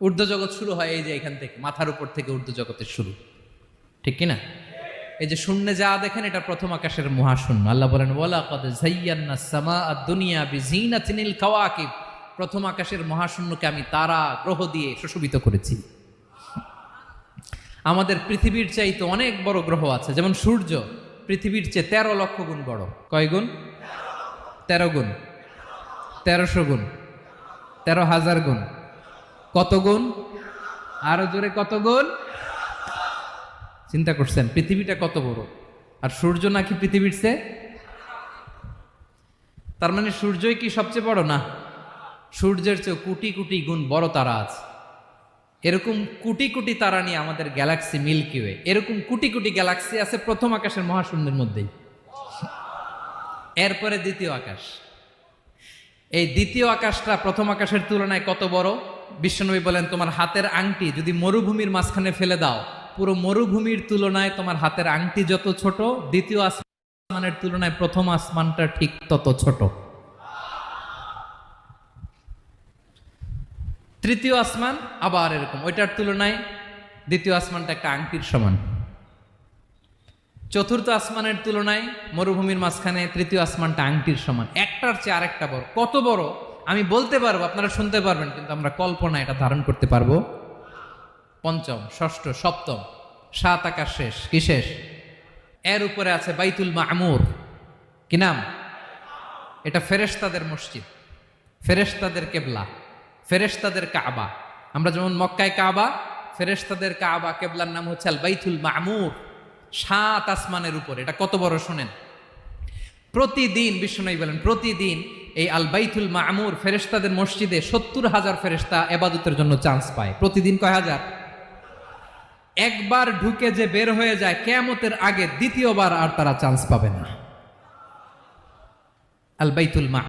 ঊর্ধ্ব জগৎ শুরু হয় এই যে এখান থেকে, মাথার উপর থেকে ঊর্ধ্ব জগতের শুরু, ঠিক কিনা? এই যে শূন্যে যা দেখেন এটা প্রথম আকাশের মহাশূন্য। আল্লাহ বলেন ওয়ালাকাদ যায়্যানাস সামাআদ দুনিয়া বিজিনাতিনিল কাওয়াকিব, প্রথম আকাশের মহাশূন্যকে আমি তারা গ্রহ দিয়ে সুশোভিত করেছি। আমাদের পৃথিবীর চাইতে অনেক বড় গ্রহ আছে, যেমন সূর্য পৃথিবীর চেয়ে 13 লক্ষ গুণ বড়। কয় গুণ? 13 গুণ, 1300 গুণ, 13,000 গুণ। কত গুণ? আরো জোরে কত গুণ? চিন্তা করছেন পৃথিবীটা কত বড়, আর সূর্য নাকি পৃথিবীর চেয়ে? তার মানে সূর্যই কি সবচেয়ে বড়? না, সূর্যের চেয়ে কোটি কোটি গুণ বড় তারা আছে। এরকম কোটি কোটি তারা নিয়ে আমাদের গ্যালাক্সি মিল্কি ওয়ে, এরকম কোটি কোটি গ্যালাক্সি আছে প্রথম আকাশের মহাশূন্যের মধ্যেই। এরপরে দ্বিতীয় আকাশ। এই দ্বিতীয় আকাশটা প্রথম আকাশের তুলনায় কত বড়? বিশ্বনবী বলেন তোমার হাতের আংটি যদি মরুভূমির মাঝখানে ফেলে দাও, পুরো মরুভূমির তুলনায় তোমার হাতের আংটি যত ছোট, দ্বিতীয় আসমানের তুলনায় প্রথম আসমানটা ঠিক তত ছোট। তৃতীয় আসমান আবার এরকম, ওইটার তুলনায় দ্বিতীয় আসমানটা একটা আংটির সমান। চতুর্থ আসমানের তুলনায় মরুভূমির মাঝখানে তৃতীয় আসমানটা আংটির সমান। একটার চেয়ে আরেকটা বড়। কত বড় আমি বলতে পারবো, আপনারা শুনতে পারবেন, কিন্তু আমরা কল্পনা এটা ধারণ করতে পারবো? পঞ্চম, ষষ্ঠ, সপ্তম, 7 আকাশ শেষ। কি শেষ? এর উপরে আছে বাইতুল মামুর। কি নাম? এটা ফেরেশতাদের মসজিদ, ফেরেশতাদের কেবলা, ফেরেশতাদের কাবা। আমরা যেমন মক্কায় কাবা, ফেরেশতাদের কাবা কেবলার নাম হচ্ছে আল বাইতুল মামুর। 7 আসমানের উপরে। এটা কত বড় শোনেন। প্রতিদিন বিশ্বনবী বলেন প্রতিদিন এই আল বাইতুল মামুর ফেরেশতাদের মসজিদে 70,000 ফেরেশতা ইবাদতের জন্য চান্স পায়। প্রতিদিন কয় হাজার? একবার ঢুকে যে বের হয়ে যায় কিয়ামতের আগে দ্বিতীয়বার আর তারা চান্স পাবে না। আল বাইতুল মামুর।